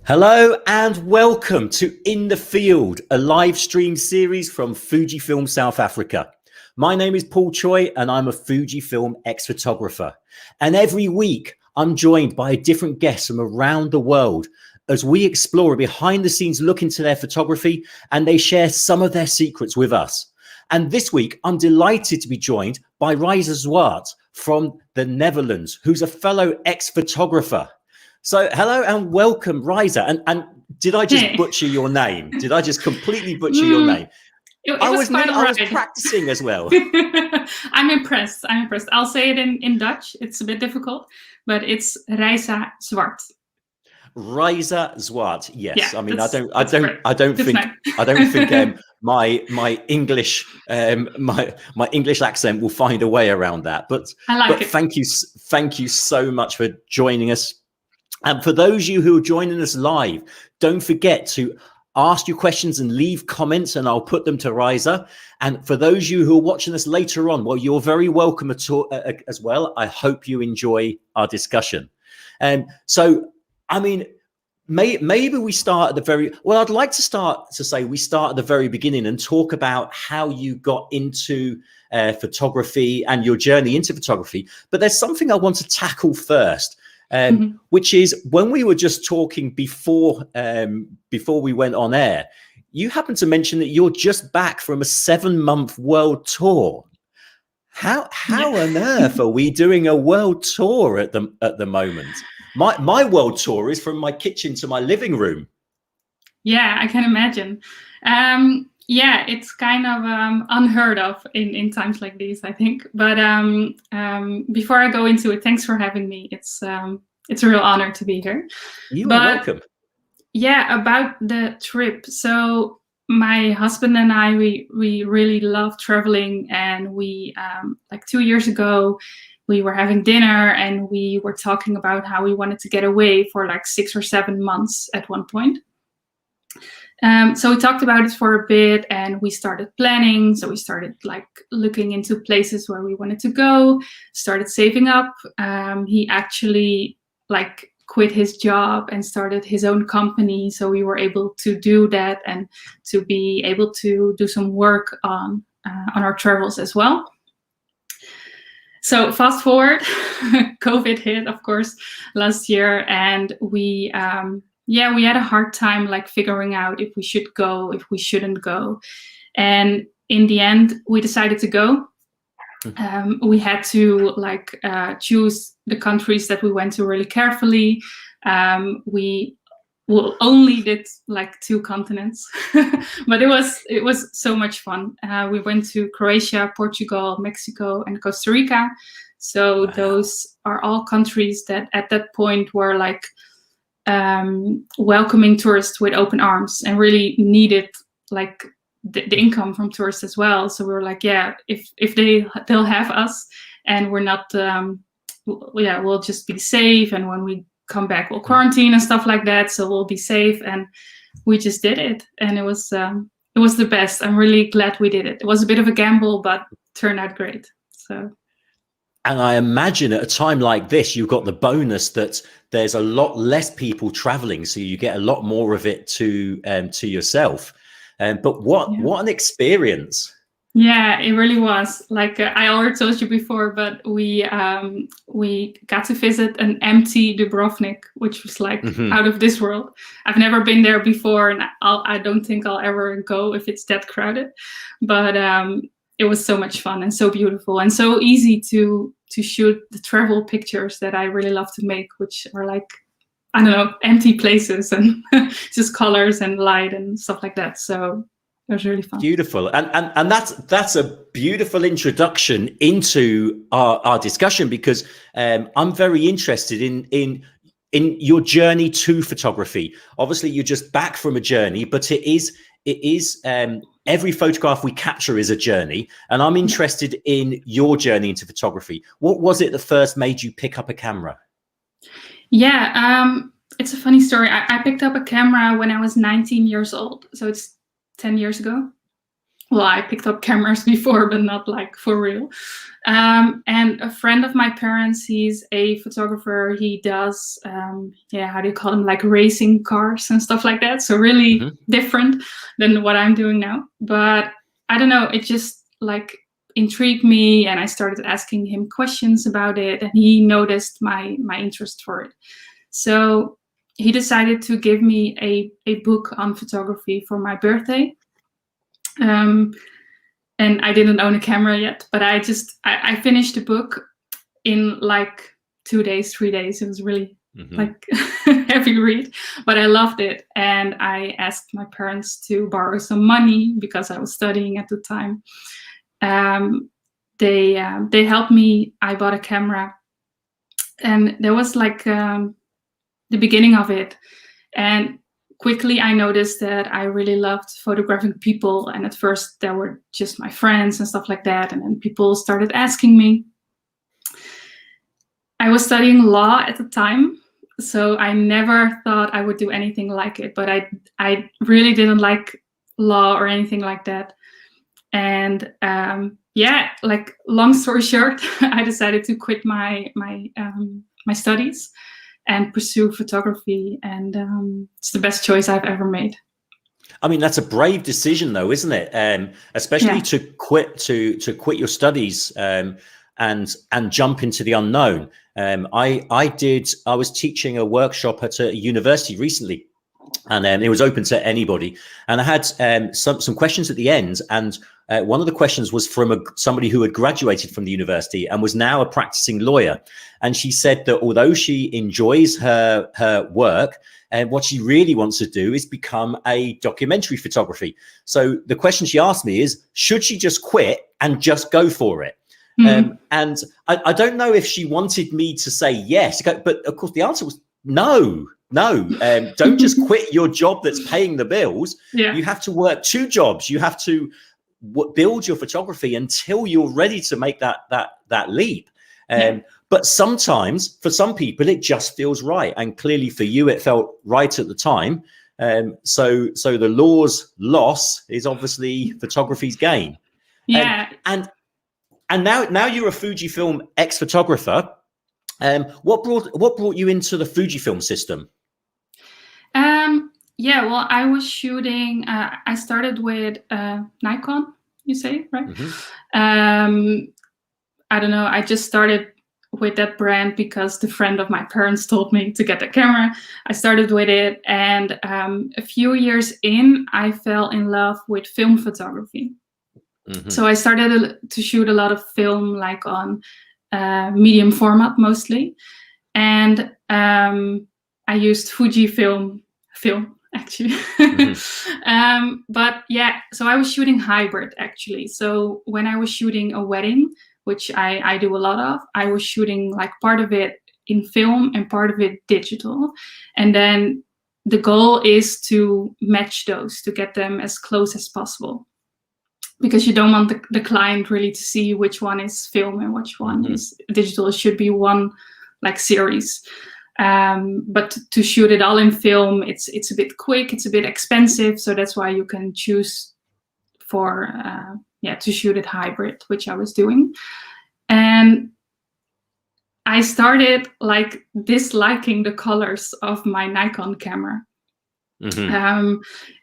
Hello and welcome to In the Field, a live stream series from Fujifilm, South Africa. My name is Paul Choy and I'm a Fujifilm ex-photographer. And every week I'm joined by a different guest from around the world as we explore a behind the scenes look into their photography and they share some of their secrets with us. And this week I'm delighted to be joined by Raisa Zwart from the Netherlands, who's a fellow ex-photographer. So hello and welcome, Raisa. And did I just butcher your name? Did I just completely butcher your name? I was practicing as well. I'm impressed. I'll say it in Dutch. It's a bit difficult, but it's Raisa Zwart. Raisa Zwart. Yes. Yeah, I mean, I don't think my English my English accent will find a way around that. But thank you so much for joining us. And for those of you who are joining us live, don't forget to ask your questions and leave comments and I'll put them to Raisa. And for those of you who are watching us later on, well, you're very welcome as well. I hope you enjoy our discussion. So, I mean, maybe we start at the very, well, I'd like to start at the very beginning and talk about how you got into photography and your journey into photography. But there's something I want to tackle first. Which is when we were just talking before we went on air, you happened to mention that you're just back from a 7-month world tour. How on earth are we doing a world tour at the moment? My world tour is from my kitchen to my living room. Yeah, I can imagine. Yeah, it's kind of unheard of in times like these, I think. But before I go into it, thanks for having me. It's a real honor to be here. You are welcome. Yeah, about the trip. So my husband and I, we really love traveling, and we like 2 years ago, we were having dinner and we were talking about how we wanted to get away for like 6 or 7 months at one point. So we talked about it for a bit and we started planning. So we started like looking into places where we wanted to go, started saving up. He actually like quit his job and started his own company. So we were able to do that and to be able to do some work on our travels as well. So fast forward, COVID hit, of course, last year, and we had a hard time like figuring out if we should go, if we shouldn't go. And in the end, we decided to go. We had to like choose the countries that we went to really carefully. We only did like 2 continents, but it was so much fun. We went to Croatia, Portugal, Mexico, and Costa Rica. So wow. Those are all countries that at that point were like welcoming tourists with open arms and really needed like the income from tourists as well. So we were like, yeah, if they'll have us and we're not, we'll just be safe. And when we come back, we'll quarantine and stuff like that. So we'll be safe. And we just did it. And it was the best. I'm really glad we did it. It was a bit of a gamble, but turned out great. So. And I imagine at a time like this, you've got the bonus that there's a lot less people traveling, so you get a lot more of it to yourself. But what an experience! Yeah, it really was. Like I already told you before, but we got to visit an empty Dubrovnik, which was like out of this world. I've never been there before, and I don't think I'll ever go if it's that crowded. But it was so much fun and so beautiful and so easy to shoot the travel pictures that I really love to make, which are like, I don't know, empty places and just colors and light and stuff like that. So it was really fun. Beautiful. And that's a beautiful introduction into our discussion, because I'm very interested in your journey to photography. Obviously you're just back from a journey, but it is every photograph we capture is a journey, and I'm interested in your journey into photography. What was it that first made you pick up a camera? Yeah, it's a funny story. I picked up a camera when I was 19 years old, so it's 10 years ago. well, I picked up cameras before, but not like for real. And a friend of my parents, he's a photographer. He does, how do you call them? Like racing cars and stuff like that. So really different than what I'm doing now. But I don't know, it just like intrigued me, and I started asking him questions about it, and he noticed my interest for it. So he decided to give me a book on photography for my birthday. And I didn't own a camera yet, but I finished the book in like 2 days, 3 days. It was really like heavy read, but I loved it. And I asked my parents to borrow some money because I was studying at the time. They helped me. I bought a camera, and there was like the beginning of it. And quickly I noticed that I really loved photographing people, and at first there were just my friends and stuff like that, and then people started asking me. I was studying law at the time, so I never thought I would do anything like it, but I really didn't like law or anything like that. And like long story short, I decided to quit my studies and pursue photography, and it's the best choice I've ever made. I mean, that's a brave decision, though, isn't it? Especially to quit your studies and jump into the unknown. I was teaching a workshop at a university recently, and it was open to anybody. And I had some questions at the end, and one of the questions was from somebody who had graduated from the university and was now a practicing lawyer. And she said that although she enjoys her work, and what she really wants to do is become a documentary photography. So the question she asked me is, should she just quit and just go for it? And I don't know if she wanted me to say yes, but of course the answer was no. Don't just quit your job that's paying the bills. You have to work 2 jobs. You have to build your photography until you're ready to make that leap. But sometimes for some people it just feels right, and clearly for you it felt right at the time. So the law's loss is obviously photography's gain. And now you're a Fujifilm ex-photographer. What brought you into the Fujifilm system? Well, I was shooting. I started with Nikon. You say, right? I don't know. I just started with that brand because the friend of my parents told me to get the camera. I started with it, and a few years in, I fell in love with film photography. So I started to shoot a lot of film, like on medium format mostly, and I used Fujifilm film actually. But yeah, so I was shooting hybrid actually. So when I was shooting a wedding, which I do a lot of, I was shooting like part of it in film and part of it digital. And then the goal is to match those, to get them as close as possible, because you don't want the client really to see which one is film and which one is digital. It should be one like series. But to shoot it all in film, it's a bit quick, it's a bit expensive. So that's why you can choose for, to shoot it hybrid, which I was doing. And I started like disliking the colors of my Nikon camera.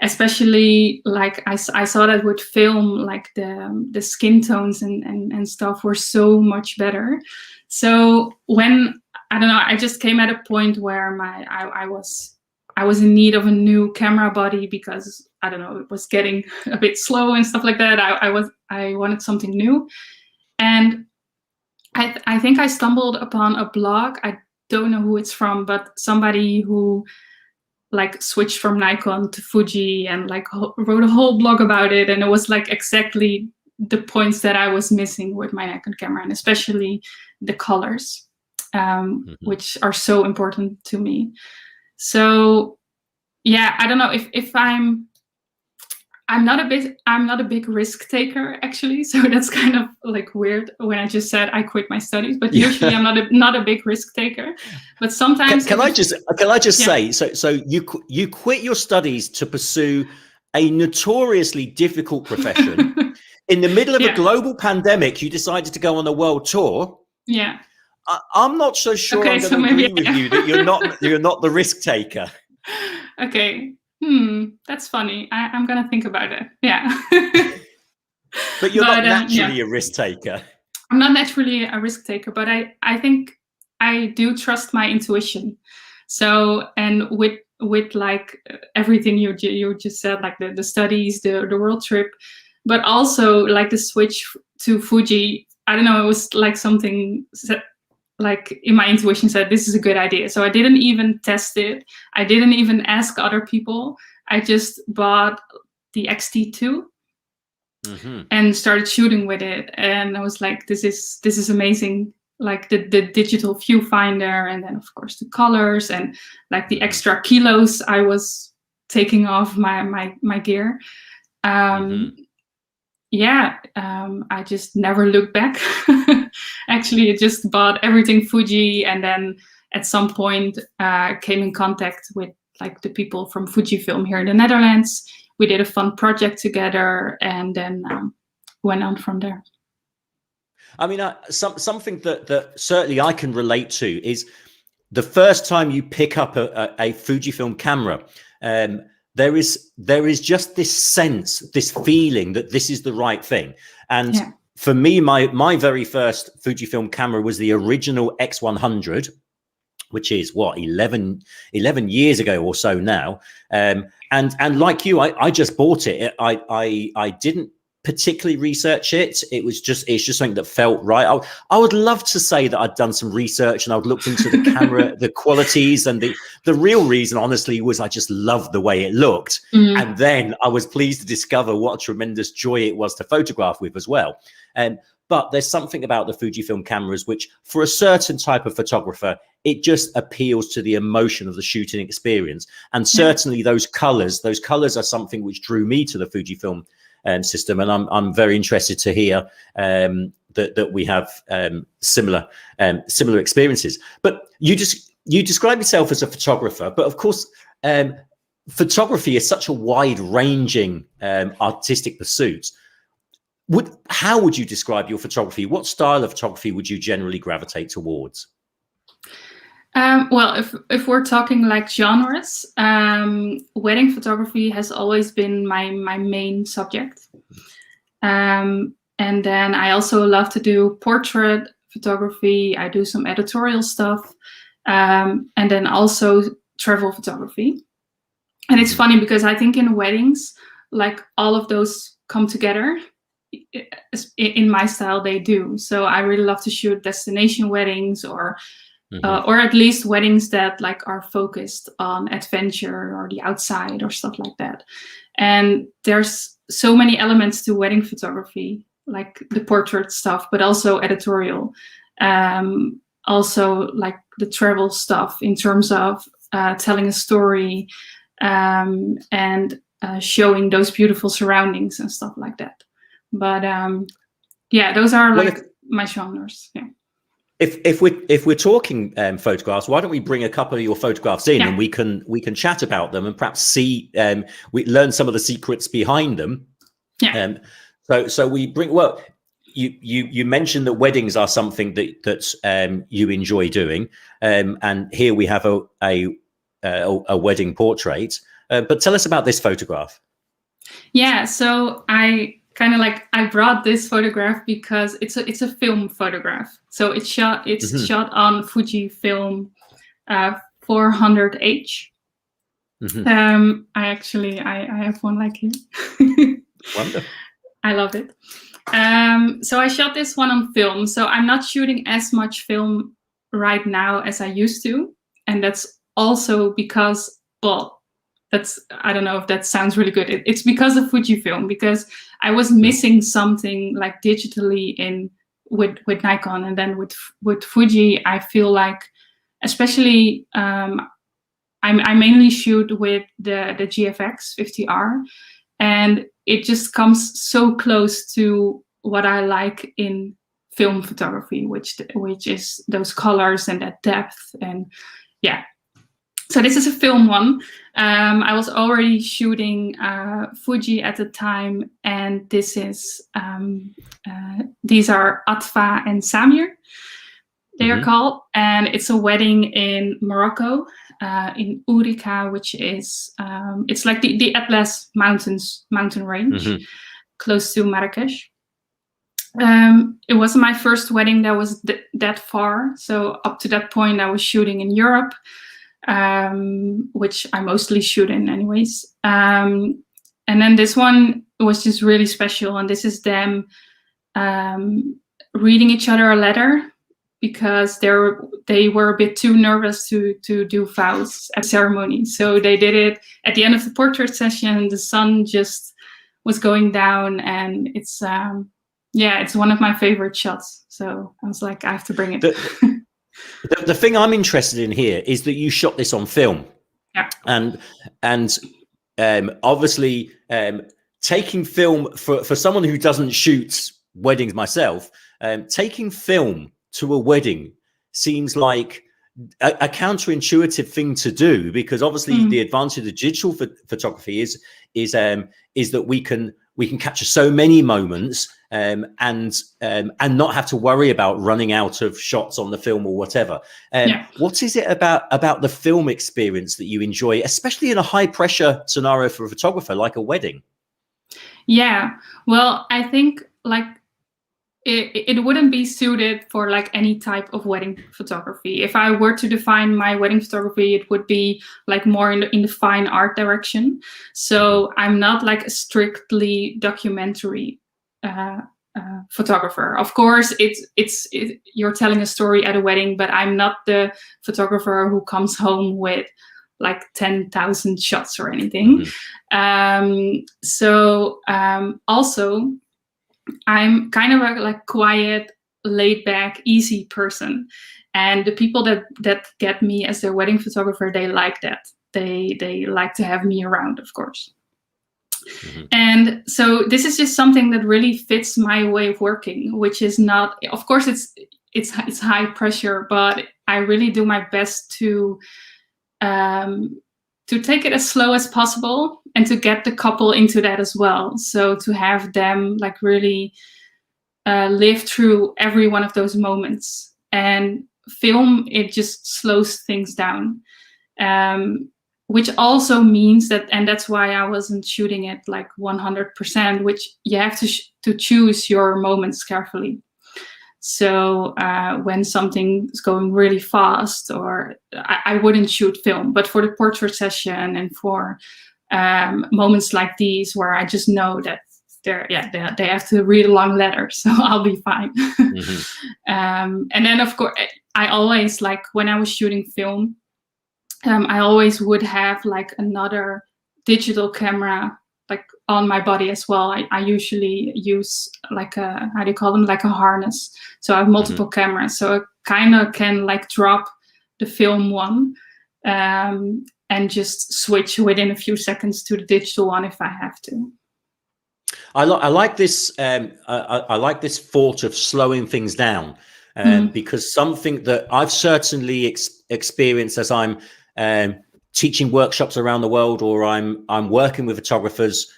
Especially like I saw that with film, like the skin tones and stuff were so much better. So when, I don't know, I just came at a point where I was in need of a new camera body, because I don't know, it was getting a bit slow and stuff like that. I wanted something new. And I think I stumbled upon a blog. I don't know who it's from, but somebody who like switched from Nikon to Fuji and like wrote a whole blog about it. And it was like exactly the points that I was missing with my Nikon camera, and especially the colors, which are so important to me. So yeah, I don't know if I'm not a big risk taker actually. So that's kind of like weird when I just said I quit my studies, but usually I'm not a big risk taker. But sometimes can I just say, so you quit your studies to pursue a notoriously difficult profession. In the middle of a global pandemic, you decided to go on a world tour. Yeah. I'm not so sure I'm going to agree with you that you're not the risk taker. Okay. That's funny. I'm going to think about it. Yeah. But you're not naturally a risk taker. I'm not naturally a risk taker, but I think I do trust my intuition. So, and with like everything you just said, like the studies, the world trip, but also like the switch to Fuji, I don't know, it was like something like in my intuition said, this is a good idea. So I didn't even test it. I didn't even ask other people. I just bought the XT2 and started shooting with it. And I was like, this is amazing. Like the digital viewfinder, and then of course the colors and like the extra kilos I was taking off my gear. I just never looked back. Actually, I just bought everything Fuji, and then at some point came in contact with like the people from Fujifilm here in the Netherlands. We did a fun project together, and then went on from there. I mean, something that certainly I can relate to is the first time you pick up a Fujifilm camera. There is just this sense, this feeling that this is the right thing. And for me, my very first Fujifilm camera was the original X100, which is what, 11 years ago or so now. And like you, I just bought it. I didn't particularly research it. It's just something that felt right. I would love to say that I'd done some research and I'd looked into the camera, the qualities, and the real reason, honestly, was I just loved the way it looked. And then I was pleased to discover what a tremendous joy it was to photograph with as well. But there's something about the Fujifilm cameras which, for a certain type of photographer, it just appeals to the emotion of the shooting experience. And certainly those colors are something which drew me to the Fujifilm system, and I'm very interested to hear that we have similar experiences. But you describe yourself as a photographer, but of course, photography is such a wide-ranging artistic pursuit. How would you describe your photography? What style of photography would you generally gravitate towards? Well, if we're talking like genres, wedding photography has always been my main subject. And then I also love to do portrait photography. I do some editorial stuff, and then also travel photography. And it's funny because I think in weddings, like all of those come together. In my style, they do. So I really love to shoot destination weddings, or at least weddings that like are focused on adventure or the outside or stuff like that. And there's so many elements to wedding photography, like the portrait stuff, but also editorial. Also like the travel stuff in terms of telling a story and showing those beautiful surroundings and stuff like that. But those are like my genres. Yeah. If we're talking photographs, why don't we bring a couple of your photographs in and we can chat about them and perhaps we learn some of the secrets behind them. Yeah. So we bring, well, you mentioned that weddings are something that you enjoy doing, and here we have a wedding portrait. But tell us about this photograph. Yeah. So I brought this photograph because it's a film photograph. So it's shot on Fujifilm 400H. I have one like here. Wonderful. I love it. So I shot this one on film. So I'm not shooting as much film right now as I used to, and that's also because, well, I don't know if that sounds really good. It's because of Fujifilm, because I was missing something like digitally with Nikon, and then with Fuji, I feel like, especially I mainly shoot with the GFX 50R, and it just comes so close to what I like in film photography, which is those colors and that depth, and yeah. So this is a film one. I was already shooting Fuji at the time, and this is these are Atfa and Samir. They are called, and it's a wedding in Morocco, in Ourika, which is it's like the Atlas mountain range, close to Marrakesh. It wasn't my first wedding that was that far. So up to that point, I was shooting in Europe, which I mostly shoot in anyways. And then this one was just really special. And this is them reading each other a letter, because they were a bit too nervous to do vows at ceremony. So they did it at the end of the portrait session. The sun just was going down, and it's it's one of my favorite shots. So I was like, I have to bring it. The thing I'm interested in here is that you shot this on film. Yeah. And obviously taking film for someone who doesn't shoot weddings myself, taking film to a wedding seems like a counterintuitive thing to do, because obviously the advantage of digital photography is that we can capture so many moments and not have to worry about running out of shots on the film or whatever. What is it about the film experience that you enjoy, especially in a high pressure scenario for a photographer like a wedding? Yeah, well, I think like it wouldn't be suited for like any type of wedding photography. If I were to define my wedding photography, it would be like more in the fine art direction. So I'm not like a strictly documentary photographer. Of course, you're telling a story at a wedding, but I'm not the photographer who comes home with like 10,000 shots or anything. Also, I'm kind of a like quiet, laid back, easy person. And the people that get me as their wedding photographer, they like that. They like to have me around, of course. And so this is just something that really fits my way of working, which is not, of course, it's high pressure, but I really do my best to take it as slow as possible and to get the couple into that as well. So to have them like really live through every one of those moments. And film, it just slows things down. Which also means that, and that's why I wasn't shooting it like 100%, which you have to choose your moments carefully. So when something's going really fast, or I wouldn't shoot film, but for the portrait session and for moments like these where I just know that they have to read a long letter, so I'll be fine. And then of course, I always, like when I was shooting film, I always would have like another digital camera like on my body as well. I usually use like a, how do you call them, like a harness. So I have multiple cameras, so I kind of can like drop the film one and just switch within a few seconds to the digital one if I have to. I like this. I like this thought of slowing things down, because something that I've certainly experienced as I'm teaching workshops around the world, or I'm working with photographers,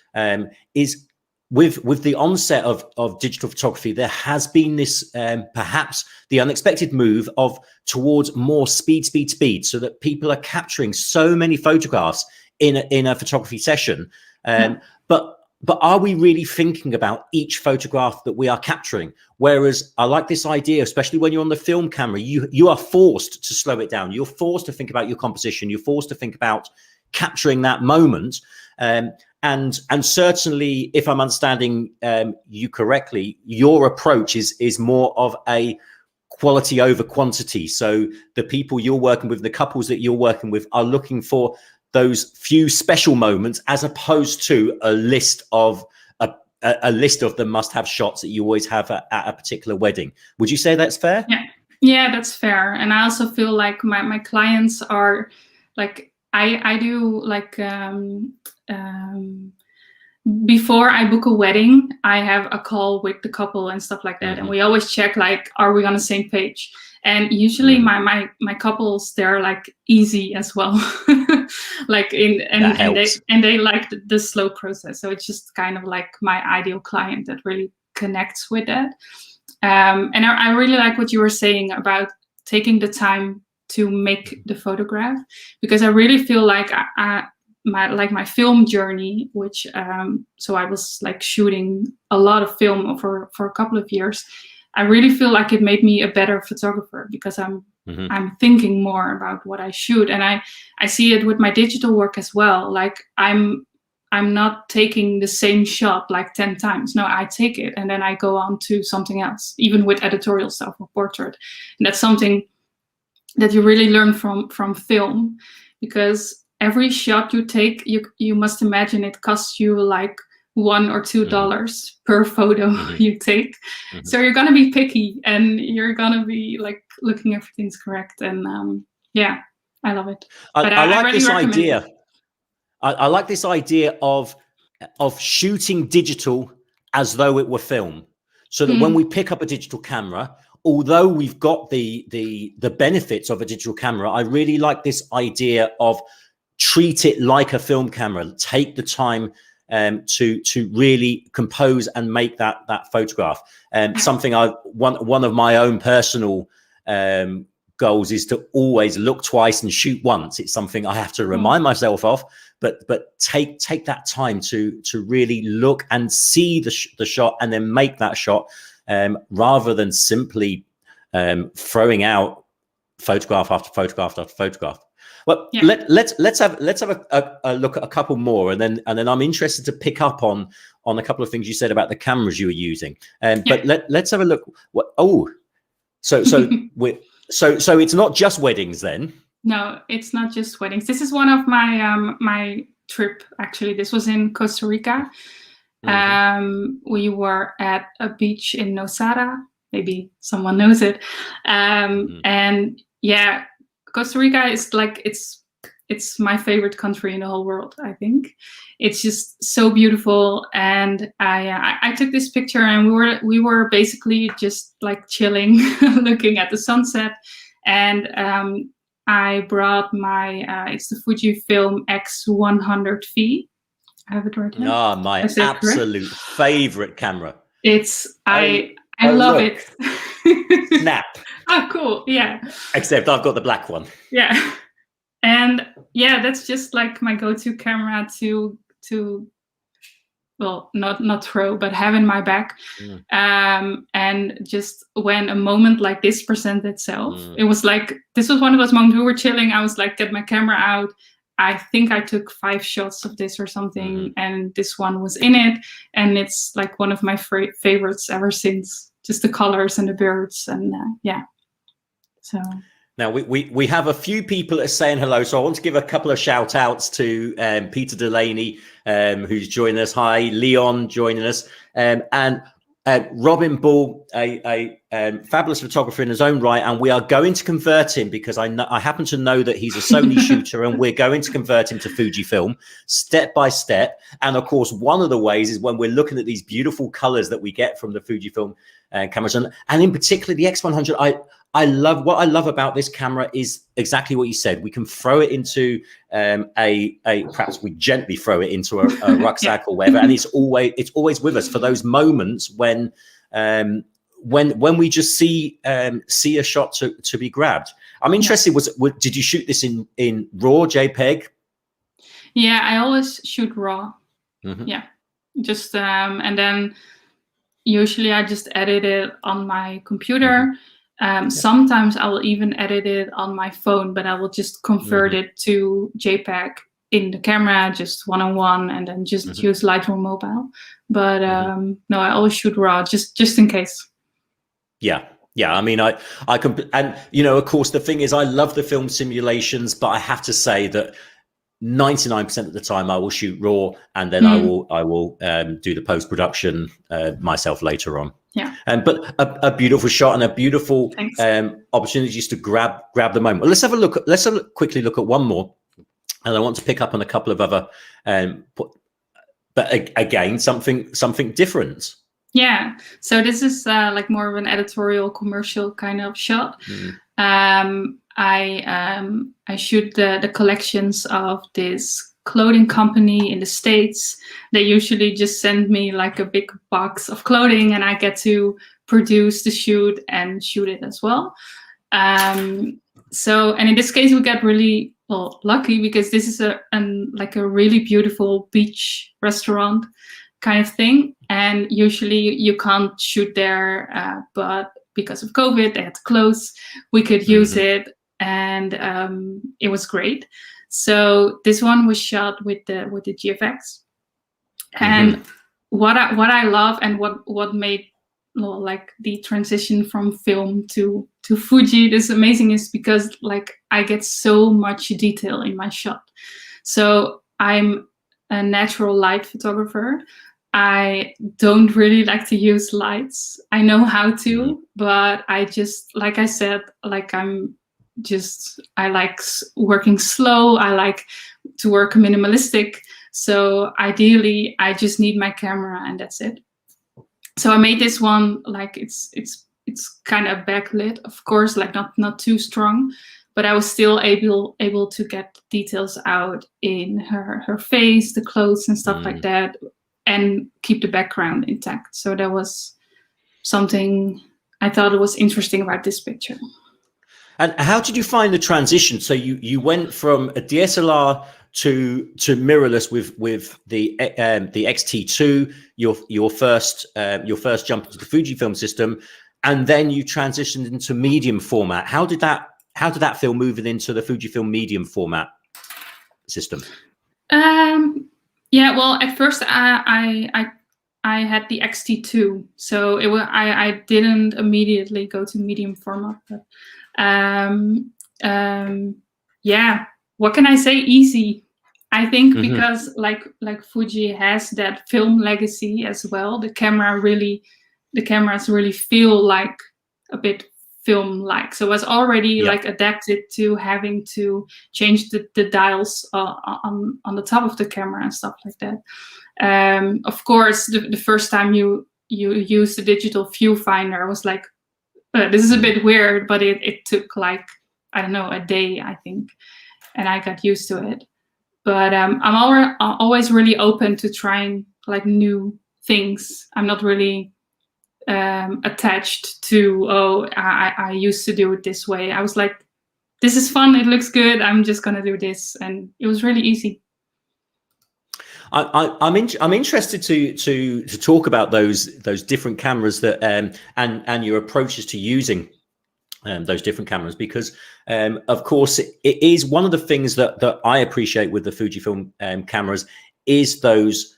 is with the onset of digital photography, there has been this perhaps the unexpected move towards more speed, so that people are capturing so many photographs in a photography session. But are we really thinking about each photograph that we are capturing? Whereas I like this idea, especially when you're on the film camera, you are forced to slow it down. You're forced to think about your composition. You're forced to think about capturing that moment. And certainly, if I'm understanding you correctly, your approach is more of a quality over quantity. So the people you're working with, the couples that you're working with, are looking for those few special moments, as opposed to a list of the must-have shots that you always have at a particular wedding. Would you say that's fair? Yeah, that's fair. And I also feel like my clients are like, I do like before I book a wedding, I have a call with the couple and stuff like that, and we always check like, are we on the same page? And usually my couples, they're like easy as well. Like and they like the slow process. So it's just kind of like my ideal client that really connects with that. And I really like what you were saying about taking the time to make the photograph, because I really feel like my film journey, which so I was like shooting a lot of film for a couple of years. I really feel like it made me a better photographer, because I'm thinking more about what I shoot, and I see it with my digital work as well. Like I'm not taking the same shot like 10 times. No, I take it and then I go on to something else, even with editorial stuff or portrait. And that's something that you really learn from film, because every shot you take, you must imagine it costs you like $1 or $2 per photo you take. So you're gonna be picky, and you're gonna be like looking everything's correct. And yeah, I love it. I like really this idea. I like this idea of shooting digital as though it were film, so that when we pick up a digital camera, although we've got the benefits of a digital camera, I really like this idea of treat it like a film camera. Take the time to really compose and make that photograph. Something one of my own personal goals is to always look twice and shoot once. It's something I have to remind myself of, but take that time to really look and see the shot and then make that shot, rather than simply throwing out photograph after photograph after photograph. Well, let's have a look at a couple more, and then I'm interested to pick up on a couple of things you said about the cameras you were using. But let's have a look. So it's not just weddings then? No, it's not just weddings. This is one of my my trip, actually. This was in Costa Rica. We were at a beach in Nosara. Maybe someone knows it. And yeah, Costa Rica is like, it's my favorite country in the whole world, I think. It's just so beautiful. And I took this picture, and we were basically just like chilling, looking at the sunset. And I brought my it's the Fujifilm X100V. I have it right here. Ah, my absolute favorite camera. I love it. Snap. Oh, cool. Yeah. Except I've got the black one. Yeah. And yeah, that's just like my go-to camera to well, not throw, but have in my bag. And just when a moment like this presented itself, it was like, this was one of those moments we were chilling. I was like, get my camera out. I think I took 5 shots of this or something, and this one was in it. And it's like one of my favorites ever since. Just the colors and the birds, and yeah. So now we have a few people that are saying hello. So I want to give a couple of shout outs to Peter Delaney, who's joining us. Hi, Leon joining us, and Robin Ball, a fabulous photographer in his own right, and we are going to convert him, because I happen to know that he's a Sony shooter, and we're going to convert him to Fujifilm step by step. And of course, one of the ways is when we're looking at these beautiful colors that we get from the Fujifilm cameras, and in particular the X100. What I love about this camera is exactly what you said. We can throw it into perhaps we gently throw it into a rucksack or whatever, and it's always with us for those moments when we just see a shot to be grabbed. I'm interested. Did you shoot this in RAW, JPEG? Yeah, I always shoot RAW. Yeah, just and then usually I just edit it on my computer. Sometimes I will even edit it on my phone, but I will just convert it to JPEG in the camera, just one-on-one, and then just use Lightroom Mobile. But no, I always shoot RAW, just in case. Yeah. I mean, I can, and you know, of course, the thing is, I love the film simulations, but I have to say that 99% of the time I will shoot RAW, and then I will do the post-production myself later on. Yeah. But a beautiful shot and a beautiful opportunities to grab the moment. Well, let's quickly look at one more, and I want to pick up on a couple of other, but again, something different. Yeah, so this is like more of an editorial commercial kind of shot. I shoot the collections of this clothing company in the States. They usually just send me like a big box of clothing, and I get to produce the shoot and shoot it as well. So, and in this case, we got really lucky, because this is like a really beautiful beach restaurant kind of thing, and usually you can't shoot there, but because of COVID, they had to close. We could use it, and it was great. So this one was shot with the GFX, and what I love, and what made like the transition from film to Fuji this amazing, is because like I get so much detail in my shot. So I'm a natural light photographer. I don't really like to use lights. I know how to, but I just, like I said, like I like working slow. I like to work minimalistic. So ideally, I just need my camera and that's it. So I made this one like it's kind of backlit, of course, like not too strong, but I was still able to get details out in her face, the clothes and stuff like that, and keep the background intact. So that was something I thought it was interesting about this picture. And how did you find the transition? So you went from a DSLR to mirrorless with the X-T2, your first jump into the Fujifilm system, and then you transitioned into medium format. How did that feel moving into the Fujifilm medium format system? Yeah, well, at first I had the X-T2, so I didn't immediately go to medium format. But yeah, what can I say? Easy. I think because like Fuji has that film legacy as well. The cameras really feel like a bit film-like. So I was already like adapted to having to change the dials on the top of the camera and stuff like that. Of course, the first time you use the digital viewfinder, I was like, this is a bit weird, but it took like, I don't know, a day, I think, and I got used to it. But I'm always really open to trying like new things. I'm not really attached to, I used to do it this way. I was like, this is fun, it looks good, I'm just gonna do this, and it was really easy. I'm interested to talk about those different cameras that and your approaches to using those different cameras, because of course it is one of the things that I appreciate with the Fujifilm cameras is those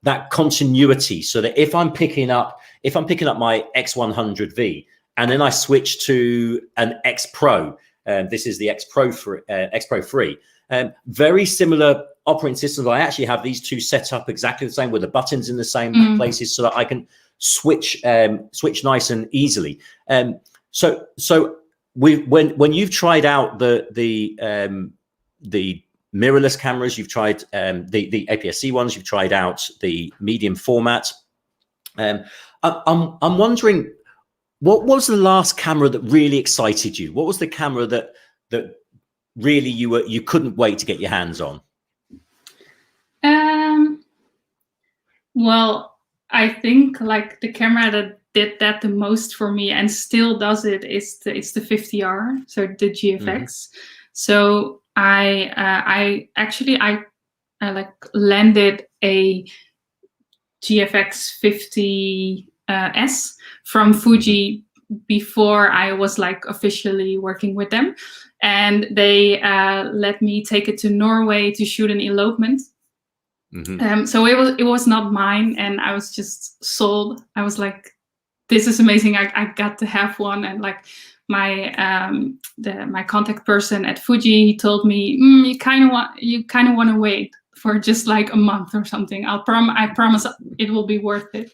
that continuity, so that if I'm picking up my X100V and then I switch to an X Pro, this is the X Pro 3, very similar operating systems. I actually have these two set up exactly the same with the buttons in the same places, so that I can switch nice and easily. So when you've tried out the mirrorless cameras, you've tried the APS-C ones, you've tried out the medium format. I'm wondering, what was the last camera that really excited you? What was the camera that really you couldn't wait to get your hands on? Well, I think like the camera that did that the most for me and still does it is the 50R, so the GFX. So I like landed a GFX 50S from Fuji before I was like officially working with them, and they let me take it to Norway to shoot an elopement. So it was not mine, and I was just sold. I was like, this is amazing. I got to have one. And like my my contact person at Fuji, he told me, you kind of want to wait for just like a month or something. I promise it will be worth it.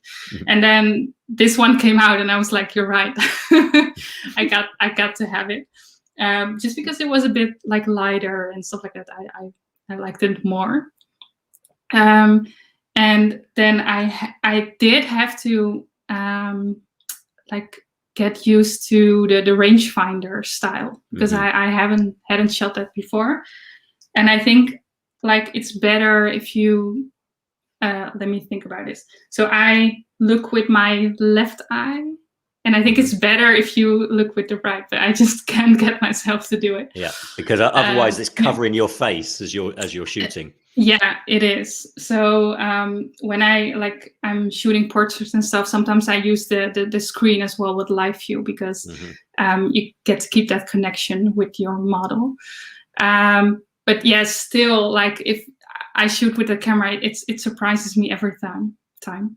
And then this one came out, and I was like, you're right. I got to have it, just because it was a bit like lighter and stuff like that. I liked it more. And then I did have to like get used to the rangefinder style, because I hadn't shot that before. And I think like it's better if you let me think about this. So I look with my left eye, and I think it's better if you look with the right, but I just can't get myself to do it. Yeah, because otherwise it's covering your face as you're shooting. Yeah, it is. So when I'm shooting portraits and stuff, sometimes I use the screen as well with live view, because you get to keep that connection with your model. But yes, still, like if I shoot with the camera, it surprises me every time.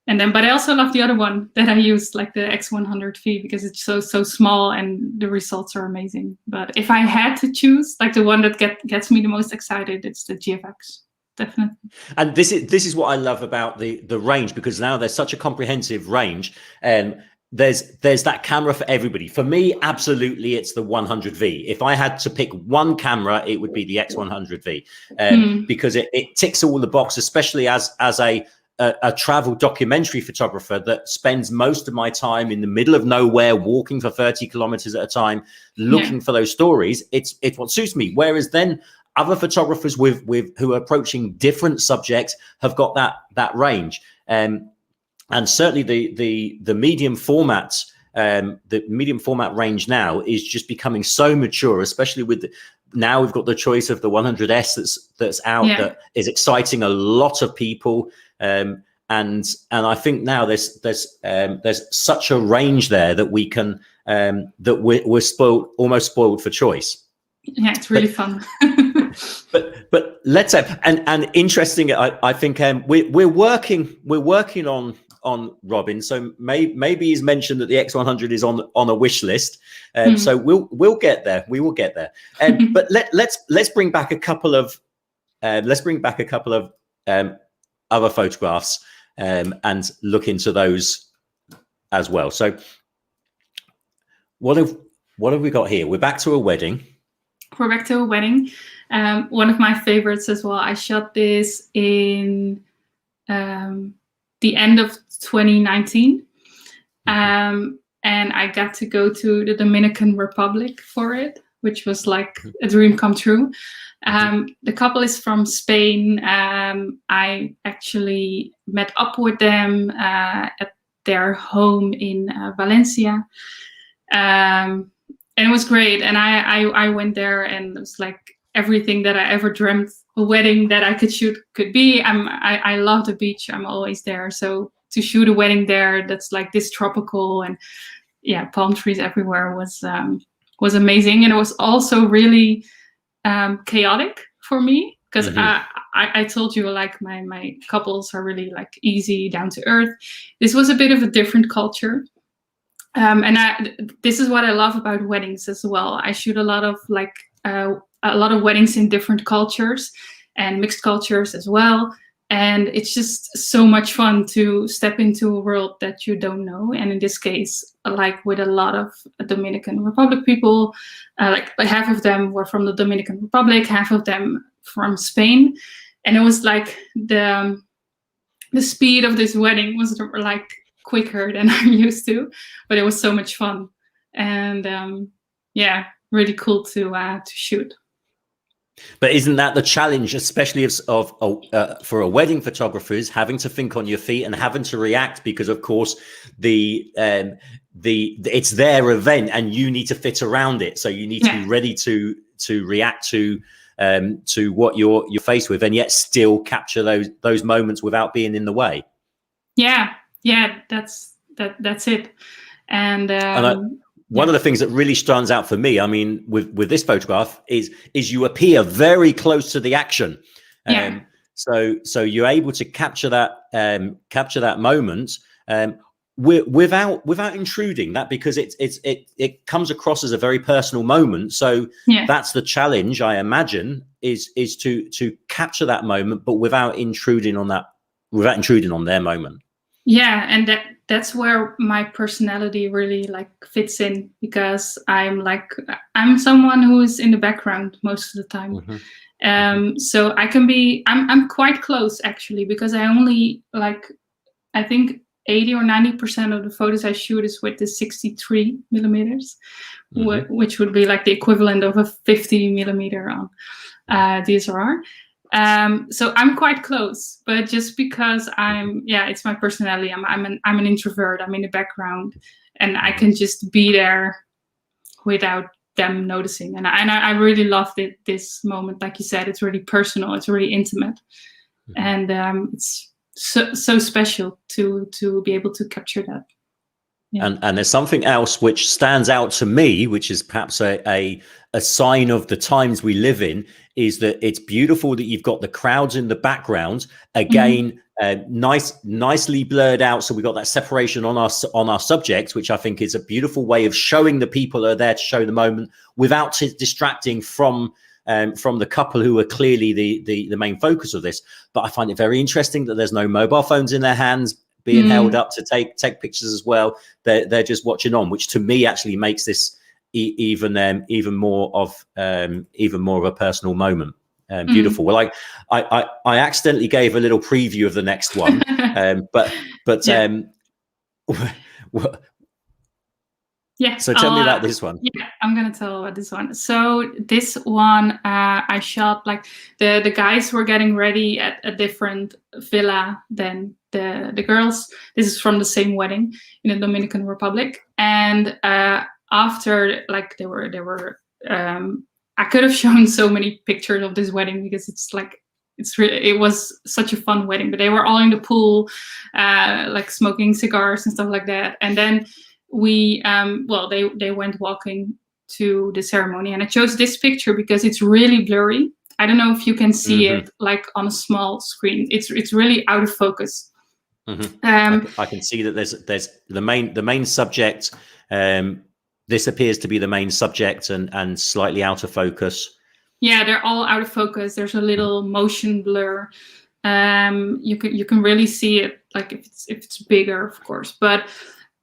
And then, but I also love the other one that I use, like the X100V, because it's so small and the results are amazing. But if I had to choose, like the one that gets me the most excited, it's the GFX, definitely. And this is what I love about the range, because now there's such a comprehensive range, and there's that camera for everybody. For me, absolutely, it's the 100V. If I had to pick one camera, it would be the X100V, because it ticks all the boxes, especially as a travel documentary photographer that spends most of my time in the middle of nowhere, walking for 30 kilometers at a time, looking for those stories. It's what suits me. Whereas then other photographers with who are approaching different subjects have got that range. And certainly the medium formats, the medium format range now is just becoming so mature, especially with now we've got the choice of the 100S that's out, that is exciting a lot of people. And I think now there's such a range there that we can that we're almost spoiled for choice. Yeah, it's really fun. but let's have and interesting. I think we're working on Robin. So maybe he's mentioned that the X100 is on a wish list. So we'll get there. We will get there. But let's bring back a couple of other photographs and look into those as well. So what have we got here? We're back to a wedding. We're back to a wedding. One of my favorites as well. I shot this in the end of 2019. And I got to go to the Dominican Republic for it, which was like a dream come true. The couple is from Spain. I actually met up with them at their home in Valencia. And it was great. And I went there, and it was like everything that I ever dreamt a wedding that I could shoot could be. I love the beach. I'm always there. So to shoot a wedding there that's like this tropical and palm trees everywhere was amazing. And it was also really chaotic for me, because I told you, like my couples are really like easy, down to earth. This was a bit of a different culture. And this is what I love about weddings as well. I shoot a lot of weddings in different cultures and mixed cultures as well. And it's just so much fun to step into a world that you don't know. And in this case, like with a lot of Dominican Republic people, like half of them were from the Dominican Republic, half of them from Spain. And it was like the speed of this wedding was like quicker than I'm used to, but it was so much fun. And really cool to shoot. But isn't that the challenge, especially for a wedding photographer, is having to think on your feet and having to react, because of course it's their event and you need to fit around it. So you need to be ready to react to what you're faced with, and yet still capture those moments without being in the way. Yeah, that's it. And one of the things that really stands out for me, I mean, with this photograph is you appear very close to the action. So you're able to capture that moment without intruding that, because it comes across as a very personal moment. So that's the challenge, I imagine, is to capture that moment, but without intruding on their moment. Yeah, and that's where my personality really like fits in, because I'm someone who's in the background most of the time. So I'm quite close actually, because I only I think 80 or 90% of the photos I shoot is with the 63 millimeters, which would be like the equivalent of a 50 millimeter on DSLR. So I'm quite close, but just because it's my personality. I'm an introvert. I'm in the background, and I can just be there without them noticing. And I really loved this moment. Like you said, it's really personal. It's really intimate, and it's so special to be able to capture that. Yeah. And there's something else which stands out to me, which is perhaps a sign of the times we live in, is that it's beautiful that you've got the crowds in the background. Again, nicely blurred out, so we got that separation on our subject, which I think is a beautiful way of showing the people are there to show the moment without distracting from the couple who are clearly the main focus of this. But I find it very interesting that there's no mobile phones in their hands being held up to take pictures as well. They're just watching on, which to me actually makes this even more of a personal moment. Beautiful. Well, I accidentally gave a little preview of the next one, but yeah. So tell me about this one. Yeah, I'm gonna tell about this one. So this one I shot like the guys were getting ready at a different villa than the girls. This is from the same wedding in the Dominican Republic, and after like they were I could have shown so many pictures of this wedding, because it was such a fun wedding, but they were all in the pool like smoking cigars and stuff like that. And then we they went walking to the ceremony, and I chose this picture because it's really blurry. I don't know if you can see it like on a small screen. It's really out of focus. I can see that there's the main subject. This appears to be the main subject and slightly out of focus. Yeah, they're all out of focus. There's a little motion blur. You can really see it, like if it's bigger, of course. But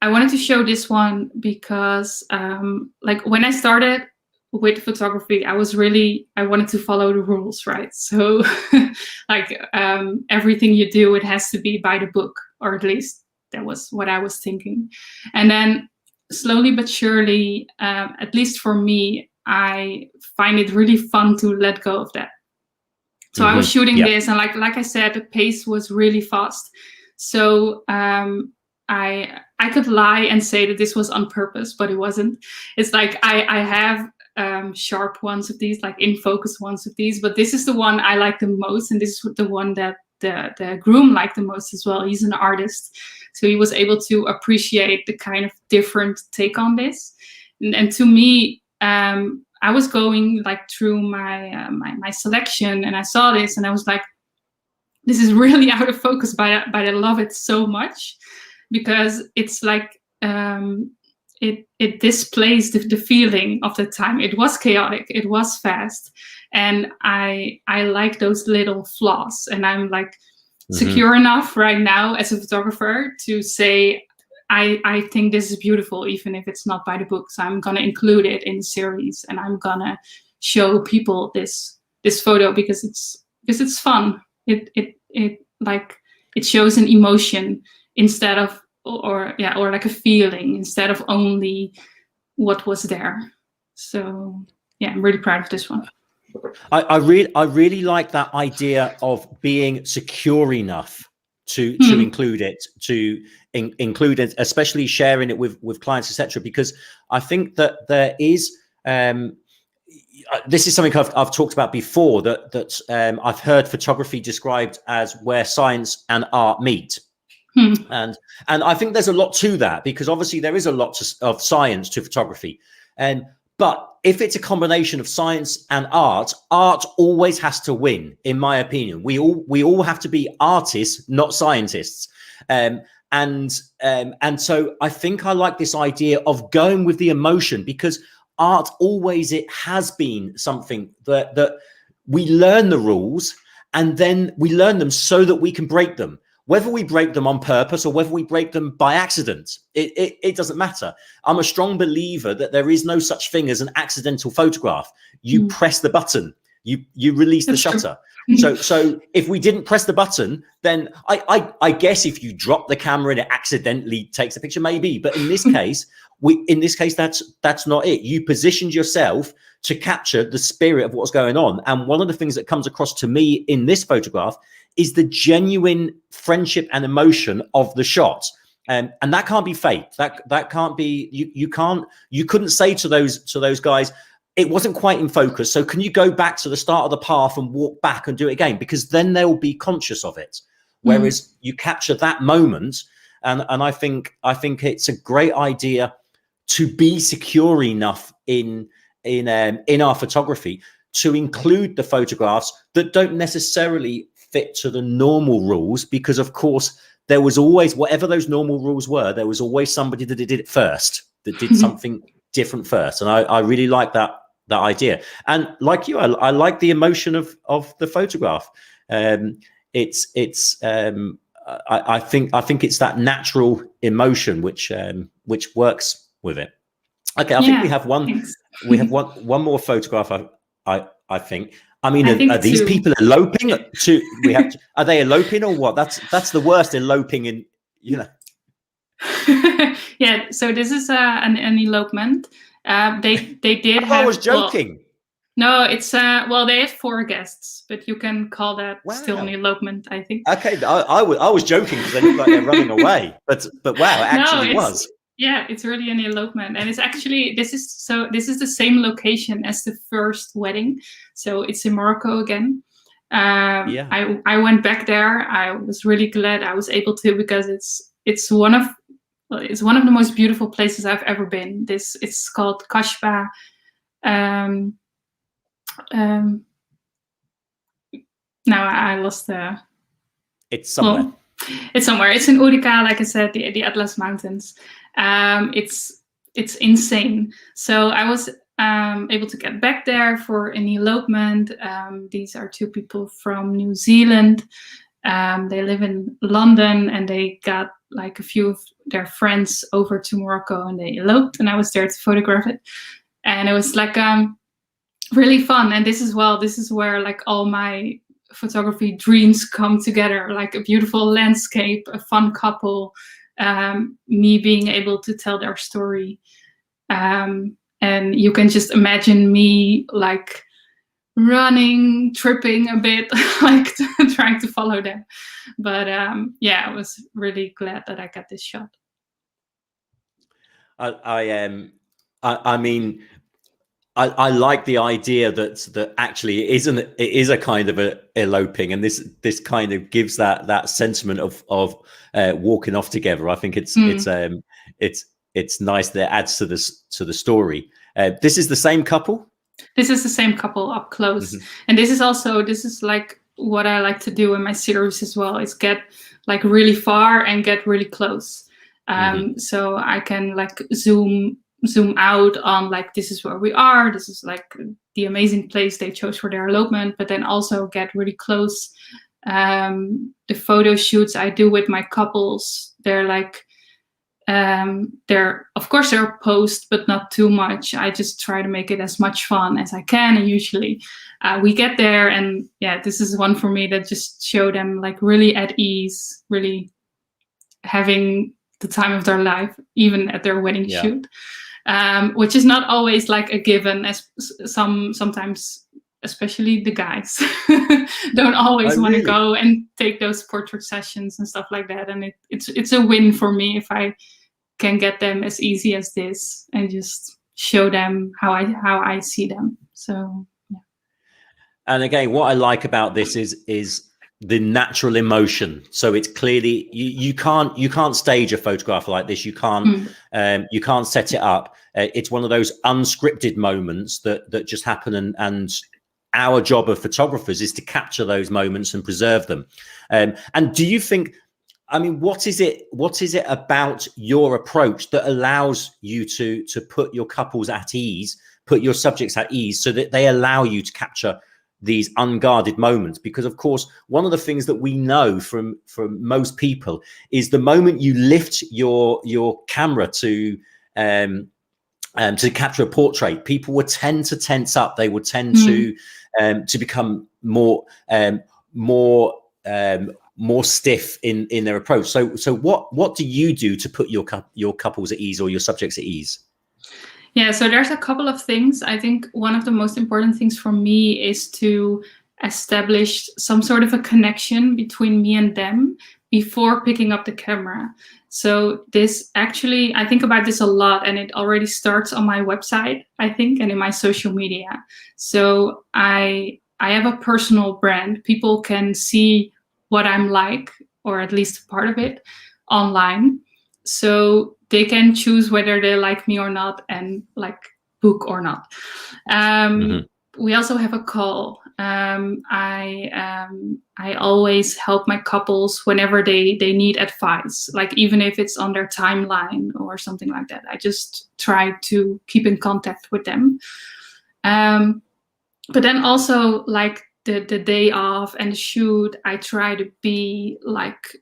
I wanted to show this one because like when I started with photography, I wanted to follow the rules, right? So like everything you do, it has to be by the book, or at least that was what I was thinking. And then slowly but surely, at least for me, I find it really fun to let go of that. So I was shooting this, and like I said, the pace was really fast. So I could lie and say that this was on purpose, but it wasn't. It's like I have sharp ones of these, like in focus ones of these, but this is the one I like the most, and this is the one that the groom liked the most as well. He's an artist, so he was able to appreciate the kind of different take on this. And to me, I was going like through my selection, and I saw this, and I was like, this is really out of focus, but I love it so much, because it's like it displays the feeling of the time. It was chaotic, it was fast, and I like those little flaws, and I'm like secure enough right now as a photographer to say I think this is beautiful, even if it's not by the book. So I'm gonna include it in the series, and I'm gonna show people this photo because it's fun. It shows an emotion instead of or like a feeling instead of only what was there. So yeah, I'm really proud of this one. I really like that idea of being secure enough to include it, include it, especially sharing it with clients, etc. Because I think that there is this is something I've talked about before, that I've heard photography described as where science and art meet. And I think there's a lot to that, because obviously there is a lot of science to photography, but if it's a combination of science and art always has to win, in my opinion. We all have to be artists, not scientists. And so I think I like this idea of going with the emotion, because art always, it has been something that we learn the rules, and then we learn them so that we can break them. Whether we break them on purpose or whether we break them by accident, it doesn't matter. I'm a strong believer that there is no such thing as an accidental photograph. You press the button, you release the shutter. So if we didn't press the button, then I guess if you drop the camera and it accidentally takes a picture, maybe. But in this case, that's not it. You positioned yourself to capture the spirit of what's going on. And one of the things that comes across to me in this photograph is the genuine friendship and emotion of the shot. And that can't be faked. That can't be, you couldn't say to those guys, it wasn't quite in focus, so can you go back to the start of the path and walk back and do it again? Because then they'll be conscious of it. Whereas you capture that moment, and I think it's a great idea to be secure enough in our photography to include the photographs that don't necessarily fit to the normal rules, because of course there was always, whatever those normal rules were, there was always somebody that did it first, that did something different first. And I really like that idea. And like you, I like the emotion of the photograph. I think it's that natural emotion which works with it. Okay, I think we have one more photograph. I think. I mean, are these people eloping? Are they eloping or what? That's the worst, eloping in, you know. Yeah. So this is an elopement. They did. I was joking. Well, no, it's well, they have 4 guests, but you can call that still an elopement, I think. Okay, I was joking because they look like they're running away, but wow, it actually was. Yeah, it's really an elopement, and it's actually this is the same location as the first wedding, so it's in Morocco again. I went back there. I was really glad I was able to, because it's one of the most beautiful places I've ever been. It's called Kashba. Now I lost the. It's somewhere. Well, it's somewhere. It's in Oudika, like I said, the Atlas Mountains. It's insane. So I was able to get back there for an elopement. These are 2 people from New Zealand. They live in London, and they got like a few of their friends over to Morocco, and they eloped, and I was there to photograph it. And it was like really fun. And this is where like all my photography dreams come together, like a beautiful landscape, a fun couple, me being able to tell their story. And you can just imagine me like running, tripping a bit, like trying to follow them. But I was really glad that I got this shot. I mean, I like the idea that actually it is a kind of a eloping, and this kind of gives that sentiment of walking off together. I think it's nice that it adds to the story. This is the same couple. This is the same couple up close, and this is like what I like to do in my series as well. Is get like really far and get really close, so I can like zoom out on like, this is where we are. This is like the amazing place they chose for their elopement, but then also get really close. The photo shoots I do with my couples, they're like. They're posed, but not too much. I just try to make it as much fun as I can. And usually we get there, and this is one for me that just show them like really at ease, really having the time of their life, even at their wedding shoot, which is not always like a given, as sometimes, especially the guys don't always want to go and take those portrait sessions and stuff like that. And it's a win for me if I can get them as easy as this and just show them how I see them. So yeah. And again, what I like about this is the natural emotion. So it's clearly you can't stage a photograph like this. You can't set it up. It's one of those unscripted moments that just happen, and our job of photographers is to capture those moments and preserve them. And do you think, I mean, what is it about your approach that allows you to put your couples at ease, put your subjects at ease, so that they allow you to capture these unguarded moments? Because of course, one of the things that we know from most people is the moment you lift your camera to to capture a portrait, people would tend to tense up. They would tend to become more stiff in their approach. So what do you do to put your couples at ease or your subjects at ease? Yeah, so there's a couple of things. I think one of the most important things for me is to establish some sort of a connection between me and them before picking up the camera. So this actually, I think about this a lot, and it already starts on my website, I think, and in my social media. So I have a personal brand. People can see what I'm like, or at least part of it, online. So they can choose whether they like me or not, and like book or not. We also have a call. I always help my couples whenever they need advice, like even if it's on their timeline or something like that. I just try to keep in contact with them. But then also, like the day off and the shoot, I try to be like,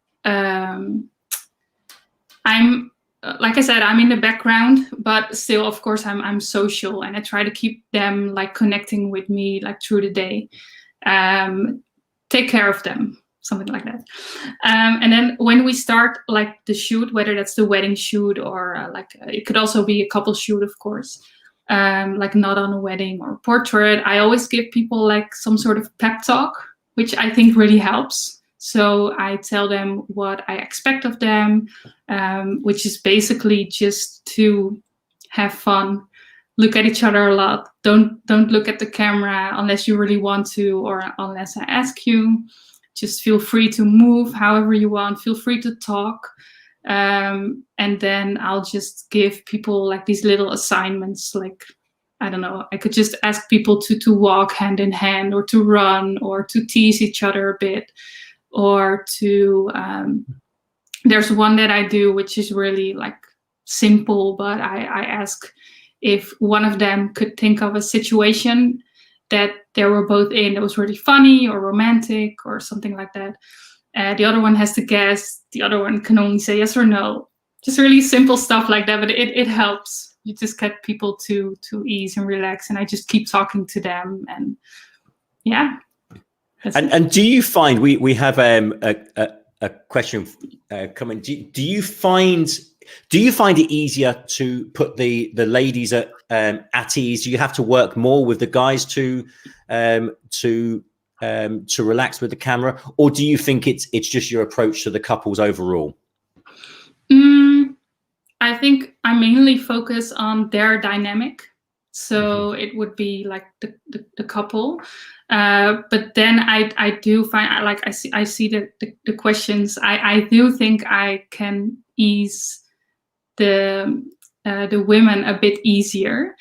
like I said, I'm in the background, but still, of course, I'm social, and I try to keep them like connecting with me like through the day. Take care of them, something like that. And then when we start like the shoot, whether that's the wedding shoot or it could also be a couple shoot, of course, like not on a wedding or portrait, I always give people like some sort of pep talk, which I think really helps. So I tell them what I expect of them, which is basically just to have fun, look at each other a lot. Don't look at the camera unless you really want to, or unless I ask you. Just feel free to move however you want. Feel free to talk. And then I'll just give people like these little assignments, like, I don't know, I could just ask people to walk hand in hand, or to run, or to tease each other a bit. Or to, there's one that I do, which is really like simple, but I ask if one of them could think of a situation that they were both in that was really funny or romantic or something like that. The other one has to guess. The other one can only say yes or no. Just really simple stuff like that, but it helps. You just get people to ease and relax, and I just keep talking to them, and yeah. And do you find we have a question coming? Do you find it easier to put the ladies at ease? Do you have to work more with the guys to relax with the camera, or do you think it's just your approach to the couples overall? I think I mainly focus on their dynamic. So it would be like the couple. But then I do find, like, I see the questions. I do think I can ease the women a bit easier,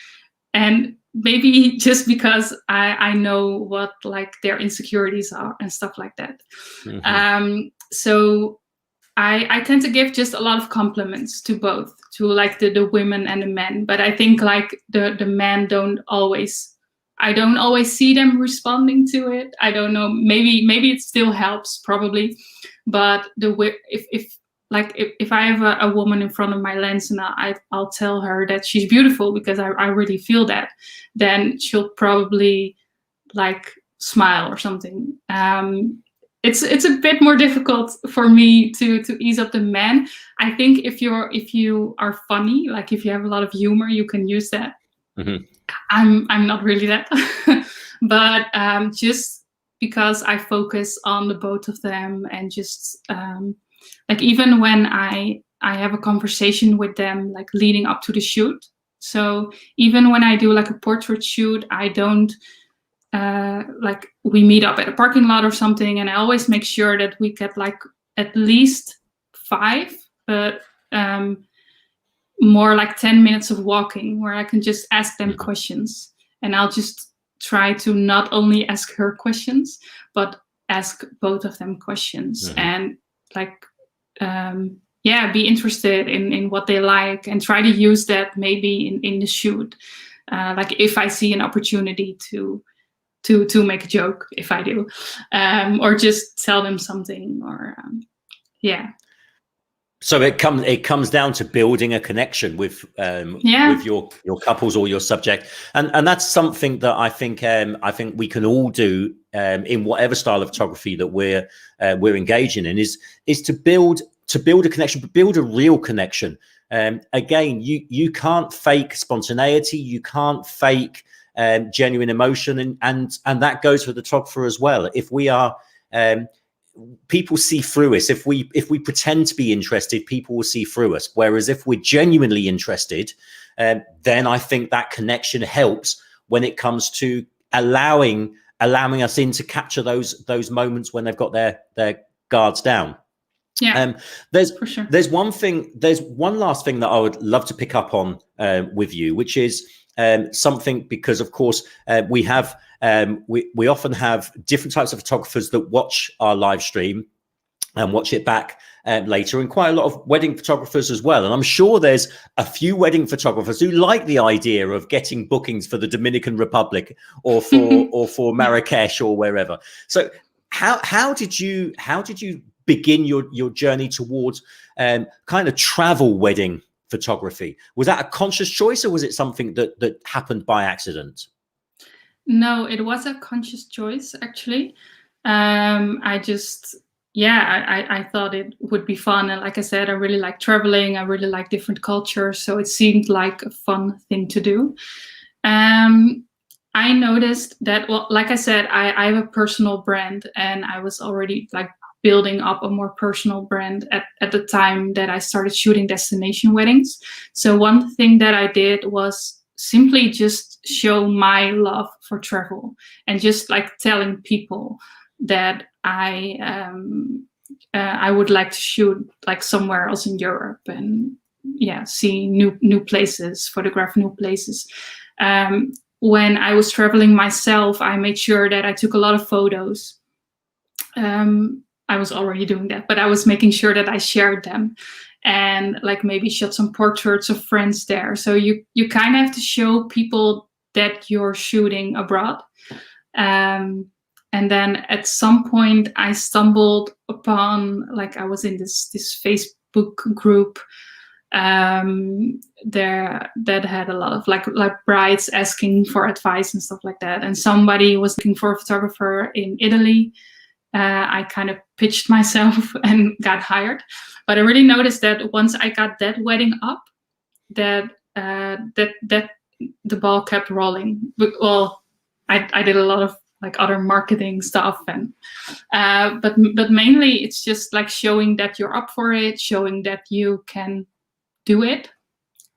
and maybe just because I know what like their insecurities are and stuff like that. So I tend to give just a lot of compliments to both, to like the women and the men. But I think like the men I don't always see them responding to it. I don't know. Maybe it still helps, probably. But if I have a woman in front of my lens and I'll tell her that she's beautiful because I really feel that, then she'll probably like smile or something. It's a bit more difficult for me to ease up the men. I think if you are funny, like if you have a lot of humor, you can use that. I'm not really that, but just because I focus on the both of them, and just like even when I have a conversation with them, like leading up to the shoot. So even when I do like a portrait shoot, I don't like we meet up at a parking lot or something, and I always make sure that we get like at least 5, but more like 10 minutes of walking where I can just ask them questions, and I'll just try to not only ask her questions, but ask both of them questions, and like be interested in what they like, and try to use that maybe in the shoot, like if I see an opportunity to make a joke, if I do, or just tell them something, or So it comes down to building a connection with your couples or your subject, and that's something that I think we can all do in whatever style of photography that we're engaging in, is to build a connection, but build a real connection. Again, you can't fake spontaneity, you can't fake genuine emotion, and that goes for the photographer as well. If we are people see through us. If we pretend to be interested, people will see through us. Whereas if we're genuinely interested, then I think that connection helps when it comes to allowing us in to capture those moments when they've got their guards down. Yeah. There's one last thing that I would love to pick up on with you, which is something, because of course we often have different types of photographers that watch our live stream and watch it back later, and quite a lot of wedding photographers as well. And I'm sure there's a few wedding photographers who like the idea of getting bookings for the Dominican Republic or for Marrakesh or wherever. So how did you begin your journey towards kind of travel wedding photography? Was that a conscious choice, or was it something that happened by accident? No, it was a conscious choice, actually. I thought it would be fun. And like I said, I really like traveling. I really like different cultures. So it seemed like a fun thing to do. I noticed that, well, like I said, I have a personal brand, and I was already like building up a more personal brand at the time that I started shooting destination weddings. So one thing that I did was simply just show my love for travel, and just like telling people that I would like to shoot like somewhere else in Europe, and see new places, photograph new places. When I was traveling myself, I made sure that I took a lot of photos. I was already doing that, but I was making sure that I shared them, and like maybe shot some portraits of friends there. So you kind of have to show people that you're shooting abroad. And then at some point I stumbled upon, like, I was in this Facebook group there that had a lot of like brides asking for advice and stuff like that. And somebody was looking for a photographer in Italy. I kind of pitched myself and got hired. But I really noticed that once I got that wedding up, that the ball kept rolling. Well, I did a lot of like other marketing stuff, and but mainly it's just like showing that you're up for it, showing that you can do it.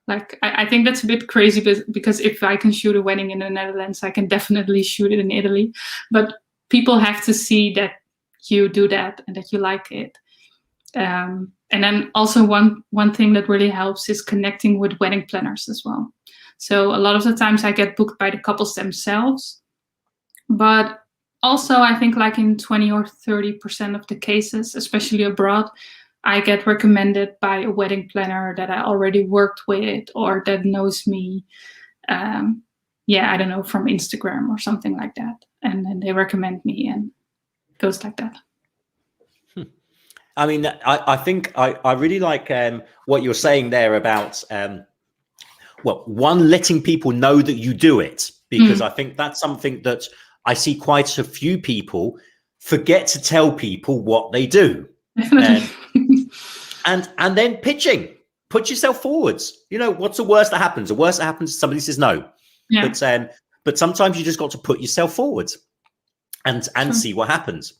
Like I think that's a bit crazy, because if I can shoot a wedding in the Netherlands, I can definitely shoot it in Italy. But people have to see that you do that and that you like it. And then also one thing that really helps is connecting with wedding planners as well. So a lot of the times I get booked by the couples themselves, but also I think like in 20 or 30% of the cases, especially abroad, I get recommended by a wedding planner that I already worked with or that knows me. I don't know, from Instagram or something like that. And then they recommend me, and it goes like that. I mean, I think I really like what you're saying there about, letting people know that you do it, because I think that's something that I see quite a few people forget to tell people what they do. And then pitching, put yourself forwards. You know, what's the worst that happens? The worst that happens is somebody says no. Yeah. But sometimes you just got to put yourself forwards and see what happens.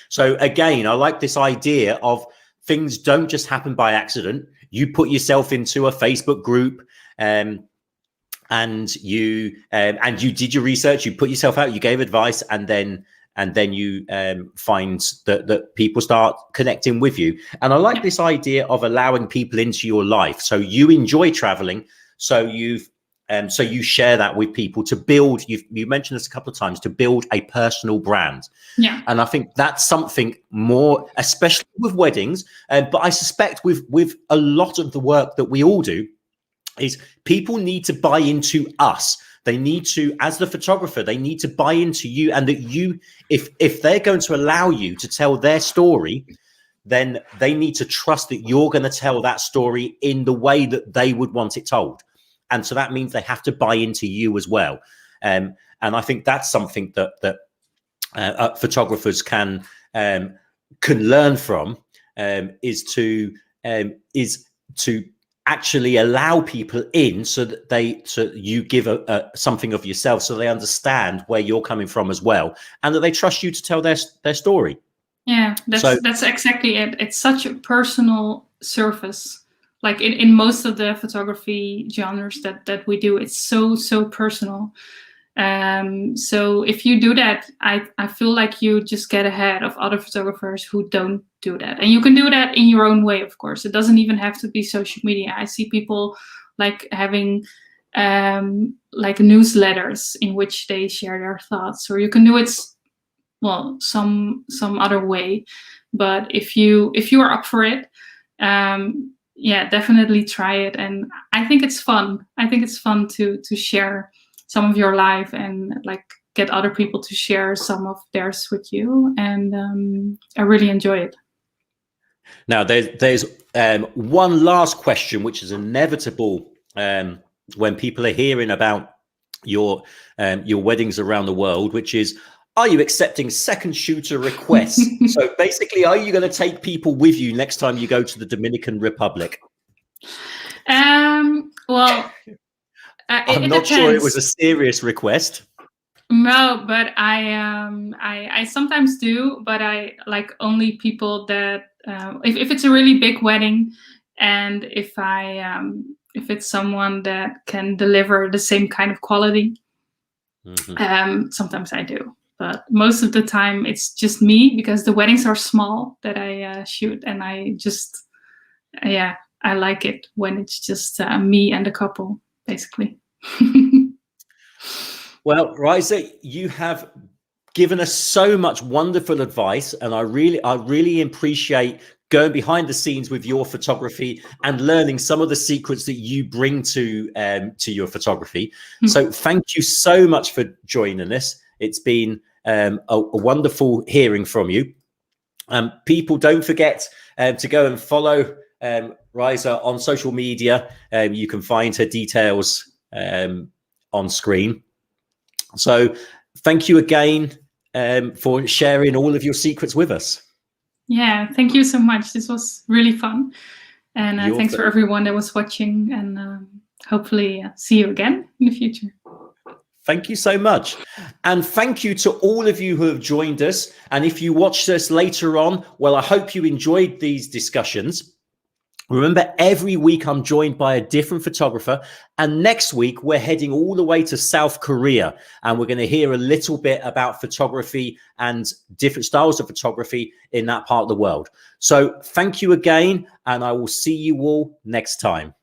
So again, I like this idea of things don't just happen by accident. You put yourself into a Facebook group, and you did your research. You put yourself out. You gave advice, and then you find that people start connecting with you. And I like this idea of allowing people into your life. So you enjoy traveling. So you share that with people to build. You mentioned this a couple of times, to build a personal brand. Yeah. And I think that's something more, especially with weddings, but I suspect with a lot of the work that we all do, is people need to buy into us. They need to, as the photographer, they need to buy into you, and that you, if they're going to allow you to tell their story, then they need to trust that you're going to tell that story in the way that they would want it told. And so that means they have to buy into you as well. And I think that's something that photographers can learn from, is to actually allow people in, so that you give something of yourself, so they understand where you're coming from as well, and that they trust you to tell their story. Yeah, that's exactly it. It's such a personal service. Like in most of the photography genres that we do, it's so personal. So if you do that, I feel like you just get ahead of other photographers who don't do that. And you can do that in your own way, of course. It doesn't even have to be social media. I see people like having like newsletters in which they share their thoughts, or you can do it, well, some other way. But if you are up for it, yeah, definitely try it. And I think it's fun. I think it's fun to share some of your life and like get other people to share some of theirs with you. And I really enjoy it. Now, there's one last question, which is inevitable when people are hearing about your weddings around the world, which is, are you accepting second shooter requests? So basically, are you going to take people with you next time you go to the Dominican Republic? Well, I'm not sure it was a serious request. No, but I sometimes do, but I like only people that if it's a really big wedding, and if it's someone that can deliver the same kind of quality, sometimes I do. But most of the time it's just me, because the weddings are small that I shoot, and I just, yeah, I like it when it's just me and a couple, basically. Well, Raisa, you have given us so much wonderful advice, and I really appreciate going behind the scenes with your photography and learning some of the secrets that you bring to your photography. So thank you so much for joining us. It's been a wonderful hearing from you. People, don't forget to go and follow Raisa on social media. You can find her details on screen. So thank you again for sharing all of your secrets with us. Yeah, thank you so much. This was really fun. And thanks for everyone that was watching, and hopefully see you again in the future. Thank you so much. And thank you to all of you who have joined us. And if you watched us later on, well, I hope you enjoyed these discussions. Remember, every week I'm joined by a different photographer. And next week, we're heading all the way to South Korea. And we're going to hear a little bit about photography and different styles of photography in that part of the world. So thank you again. And I will see you all next time.